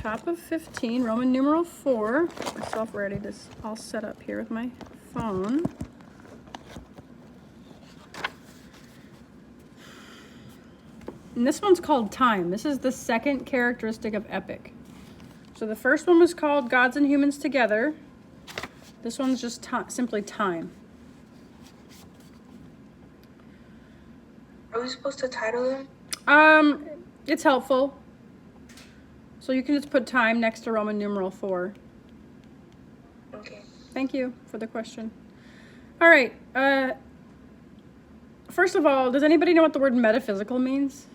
top of 15, Roman numeral 4. Get myself ready to all set up here with my phone. And this one's called time. This is the second characteristic of epic. So the first one was called Gods and Humans Together. This one's just simply time. Are we supposed to title them? It's helpful. So you can just put time next to Roman numeral 4. Okay. Thank you for the question. All right. First of all, does anybody know what the word metaphysical means?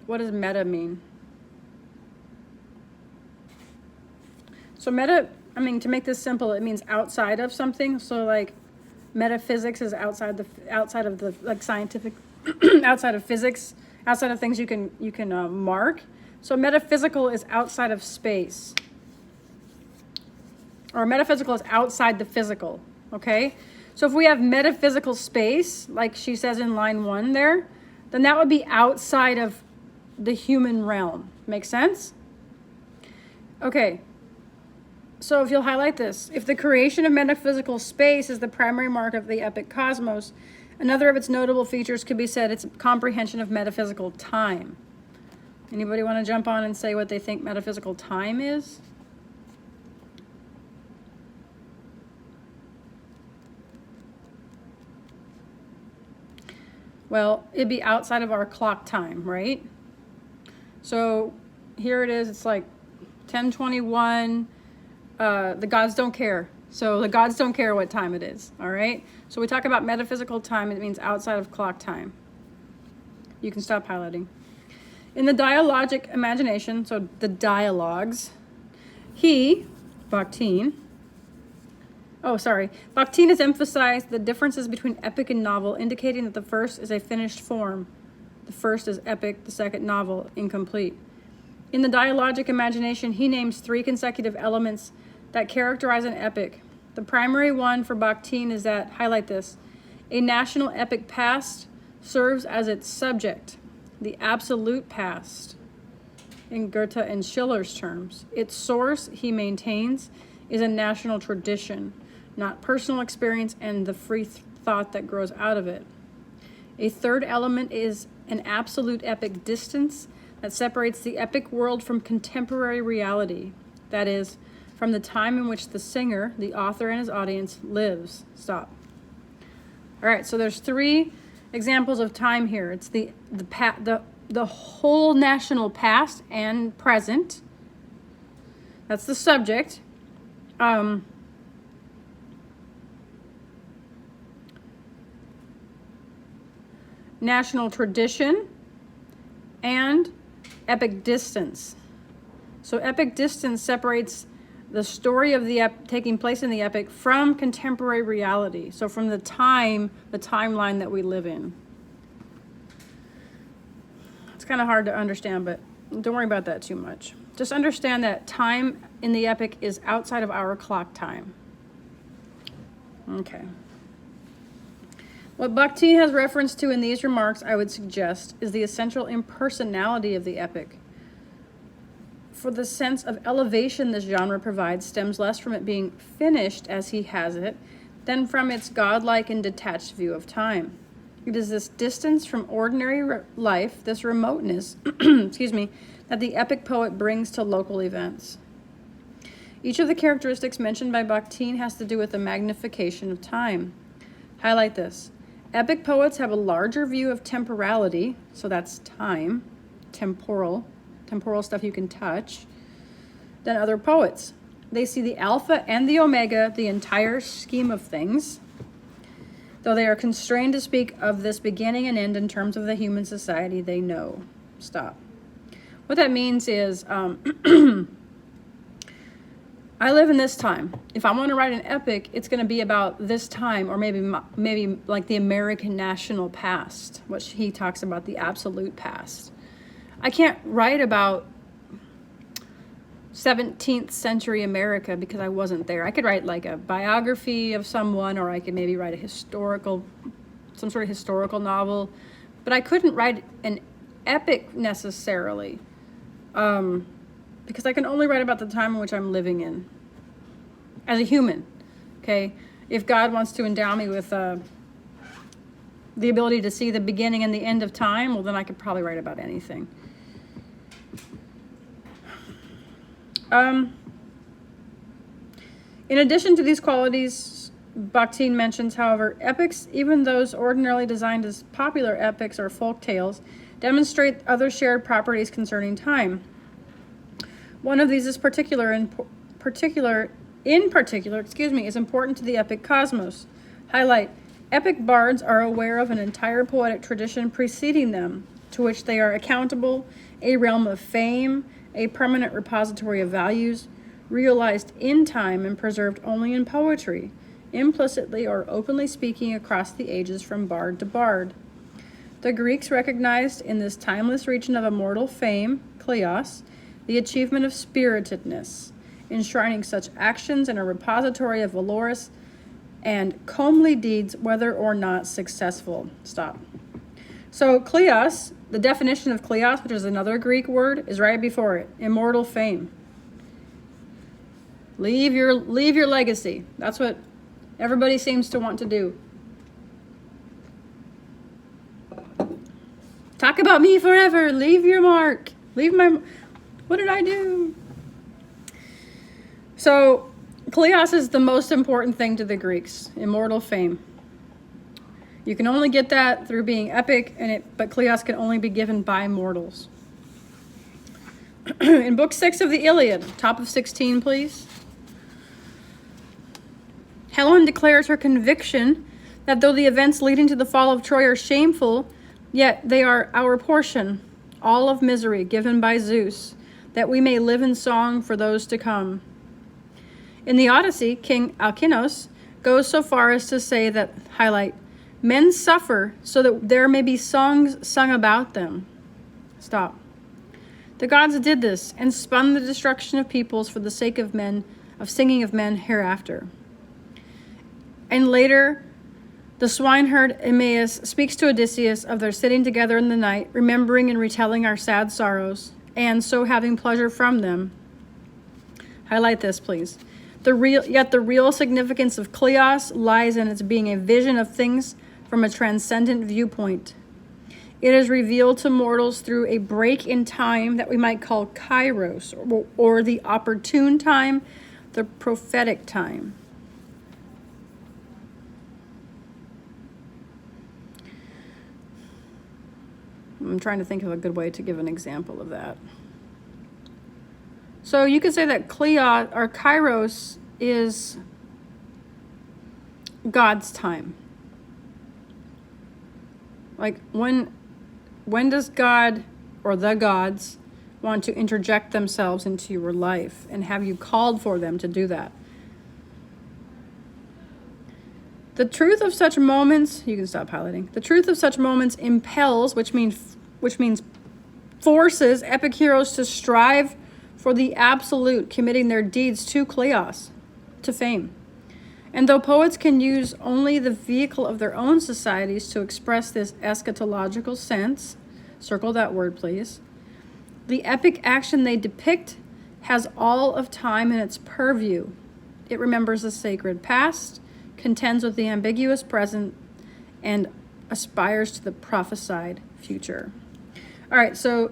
What does meta mean? So meta, to make this simple, it means outside of something. So like metaphysics is outside of the like scientific, outside of physics, outside of things you can mark. So metaphysical is outside of space. Or metaphysical is outside the physical, okay? So if we have metaphysical space, like she says in line 1 there, then that would be outside of the human realm. Make sense? Okay. So if you'll highlight this, if the creation of metaphysical space is the primary mark of the epic cosmos, another of its notable features could be said it's comprehension of metaphysical time. Anybody want to jump on and say what they think metaphysical time is? Well, it'd be outside of our clock time, right? So here it is, it's like 10:21. The gods don't care. So the gods don't care what time it is, all right? So we talk about metaphysical time, it means outside of clock time. You can stop highlighting. In the dialogic imagination, so the dialogues, Bakhtin has emphasized the differences between epic and novel, indicating that the first is a finished form. The first is epic, the second novel, incomplete. In the dialogic imagination, he names 3 consecutive elements that characterize an epic. The primary one for Bakhtin is that, highlight this, a national epic past serves as its subject, the absolute past, in Goethe and Schiller's terms. Its source, he maintains, is a national tradition, not personal experience and the free thought that grows out of it. A third element is an absolute epic distance that separates the epic world from contemporary reality, that is, from the time in which the singer, the author, and his audience lives. Stop. All right, so there's 3 examples of time here. It's the whole national past and present. That's the subject. National tradition and epic distance. So epic distance separates the story of the taking place in the epic from contemporary reality. So from the timeline that we live in. It's kind of hard to understand, but don't worry about that too much. Just understand that time in the epic is outside of our clock time. Okay. What Bakhtin has reference to in these remarks, I would suggest, is the essential impersonality of the epic. For the sense of elevation this genre provides stems less from it being finished as he has it, than from its godlike and detached view of time. It is this distance from ordinary life, this remoteness, that the epic poet brings to local events. Each of the characteristics mentioned by Bakhtin has to do with the magnification of time. Highlight this. Epic poets have a larger view of temporality, so that's time, temporal stuff you can touch, than other poets. They see the alpha and the omega, the entire scheme of things, though they are constrained to speak of this beginning and end in terms of the human society they know. Stop. What that means is, I live in this time. If I want to write an epic, it's going to be about this time, or maybe like the American national past, which he talks about, the absolute past. I can't write about 17th century America because I wasn't there. I could write like a biography of someone, or I could maybe write some sort of historical novel. but I couldn't write an epic necessarily, because I can only write about the time in which I'm living in as a human. Okay, if God wants to endow me with the ability to see the beginning and the end of time, well, then I could probably write about anything. In addition to these qualities, Bakhtin mentions, however, epics, even those ordinarily designed as popular epics or folk tales, demonstrate other shared properties concerning time. One of these is in particular, is important to the epic cosmos. Highlight: epic bards are aware of an entire poetic tradition preceding them, to which they are accountable, a realm of fame, a permanent repository of values, realized in time and preserved only in poetry, implicitly or openly speaking across the ages from bard to bard. The Greeks recognized in this timeless region of immortal fame, kleos, the achievement of spiritedness, enshrining such actions in a repository of valorous and comely deeds, whether or not successful. Stop. So kleos, the definition of kleos, which is another Greek word, is right before it: immortal fame. Leave your legacy. That's what everybody seems to want to do. Talk about me forever. Leave your mark. What did I do? So, kleos is the most important thing to the Greeks, immortal fame. You can only get that through being epic, but kleos can only be given by mortals. In Book 6 of the Iliad, top of 16, please. Helen declares her conviction that though the events leading to the fall of Troy are shameful, yet they are our portion, all of misery given by Zeus, that we may live in song for those to come. In the Odyssey, King Alcinous goes so far as to say that, highlight, men suffer so that there may be songs sung about them. Stop. The gods did this and spun the destruction of peoples for the sake of men, of singing of men hereafter. And later, the swineherd Emmaus speaks to Odysseus of their sitting together in the night, remembering and retelling our sad sorrows, and so having pleasure from them. Highlight this, please. Yet the real significance of kleos lies in its being a vision of things from a transcendent viewpoint. It is revealed to mortals through a break in time that we might call kairos, or the opportune time, the prophetic time. I'm trying to think of a good way to give an example of that. So you could say that kleos or kairos is God's time. Like when does God or the gods want to interject themselves into your life, and have you called for them to do that? The truth of such moments, you can stop highlighting. The truth of such moments impels, which means forces epic heroes to strive for the absolute, committing their deeds to kleos, to fame. And though poets can use only the vehicle of their own societies to express this eschatological sense, circle that word please, the epic action they depict has all of time in its purview. It remembers the sacred past, contends with the ambiguous present, and aspires to the prophesied future. All right, so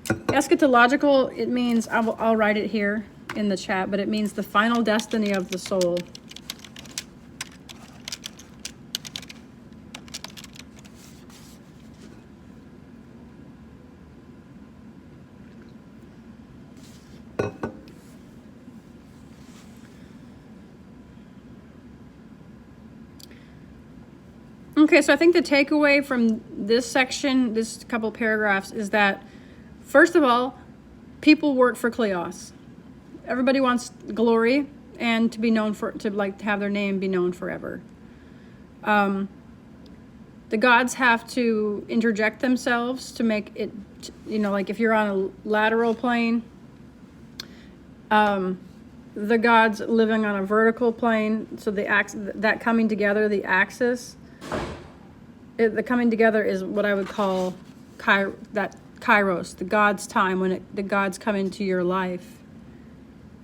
eschatological, it means, I'll write it here in the chat, but it means the final destiny of the soul. Okay, so I think the takeaway from this section, this couple paragraphs, is that, first of all, people work for kleos. Everybody wants glory and to be known to have their name be known forever. The gods have to interject themselves to make it, like if you're on a lateral plane, the gods living on a vertical plane, so that coming together, the axis, the coming together is what I would call that kairos, the God's time, when the gods come into your life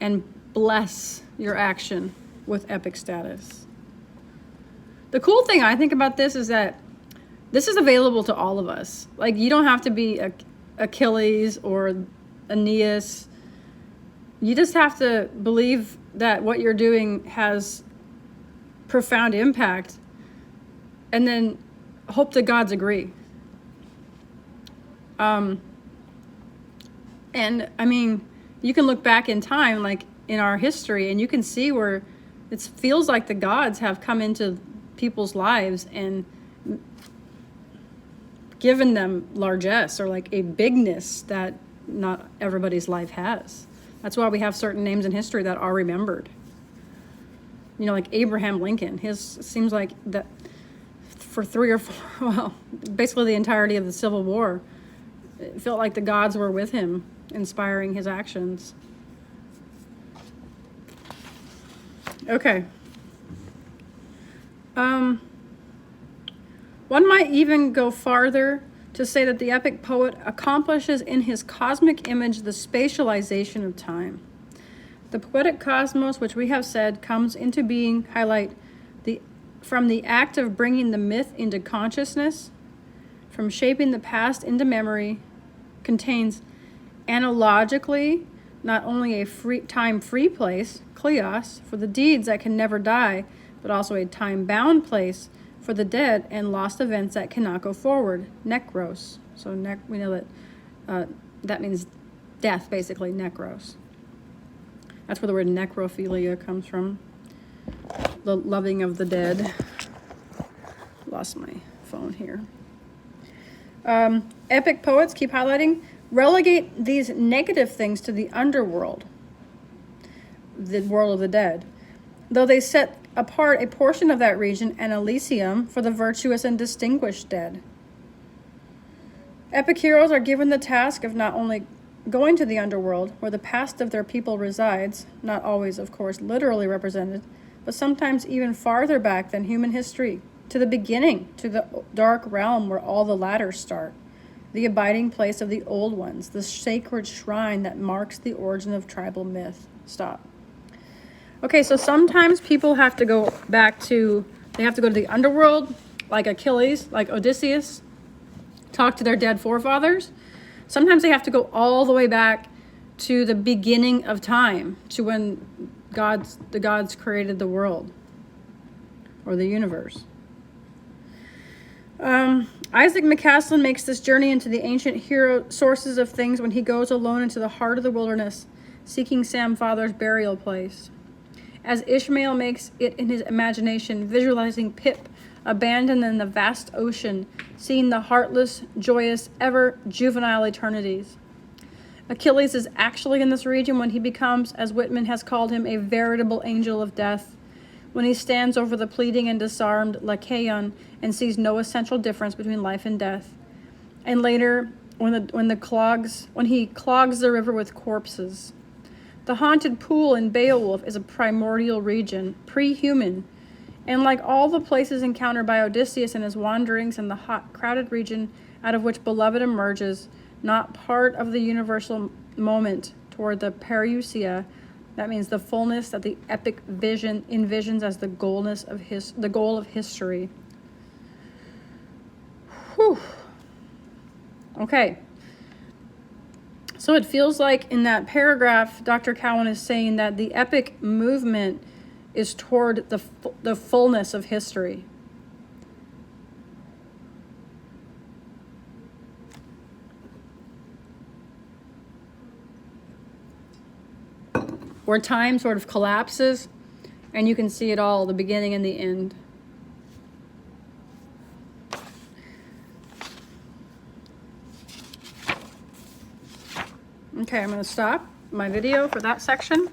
and bless your action with epic status. The cool thing I think about this is that this is available to all of us. Like, you don't have to be Achilles or Aeneas. You just have to believe that what you're doing has profound impact, and then hope the gods agree. And I mean, you can look back in time, like in our history, and you can see where it feels like the gods have come into people's lives and given them largesse, or like a bigness that not everybody's life has. That's why we have certain names in history that are remembered. You know, like Abraham Lincoln. His seems like that for 3 or 4, well, basically the entirety of the Civil War, it felt like the gods were with him, inspiring his actions. Okay. One might even go farther to say that the epic poet accomplishes in his cosmic image the spatialization of time. The poetic cosmos, which we have said comes into being, from the act of bringing the myth into consciousness, from shaping the past into memory, contains analogically not only a time-free place, kleos, for the deeds that can never die, but also a time-bound place for the dead and lost events that cannot go forward, nekros. So we know that that means death, basically, nekros. That's where the word necrophilia comes from, the loving of the dead. Lost my phone here. Epic poets, keep highlighting, relegate these negative things to the underworld, the world of the dead, though they set apart a portion of that region, an Elysium, for the virtuous and distinguished dead. Epic heroes are given the task of not only going to the underworld, where the past of their people resides, not always, of course, literally represented, but sometimes even farther back than human history, to the beginning, to the dark realm where all the ladders start, the abiding place of the old ones, the sacred shrine that marks the origin of tribal myth. Stop. Okay, so sometimes people have to go back to, they have to go to the underworld, like Achilles, like Odysseus, talk to their dead forefathers. Sometimes they have to go all the way back to the beginning of time, to when the gods created the world or the universe. Isaac McCaslin makes this journey into the ancient hero sources of things when he goes alone into the heart of the wilderness, seeking Sam Father's burial place. As Ishmael makes it in his imagination, visualizing Pip abandoned in the vast ocean, seeing the heartless, joyous, ever juvenile eternities. Achilles is actually in this region when he becomes, as Whitman has called him, a veritable angel of death, when he stands over the pleading and disarmed Lycaon and sees no essential difference between life and death. And later, when he clogs the river with corpses. The haunted pool in Beowulf is a primordial region, pre-human, and like all the places encountered by Odysseus in his wanderings in the hot, crowded region out of which Beloved emerges, not part of the universal moment toward the parousia, that means the fullness that the epic vision envisions as the goal of history. Whew. Okay. So it feels like in that paragraph, Dr. Cowan is saying that the epic movement is toward the fullness of history. Where time sort of collapses and you can see it all, the beginning and the end. Okay, I'm going to stop my video for that section.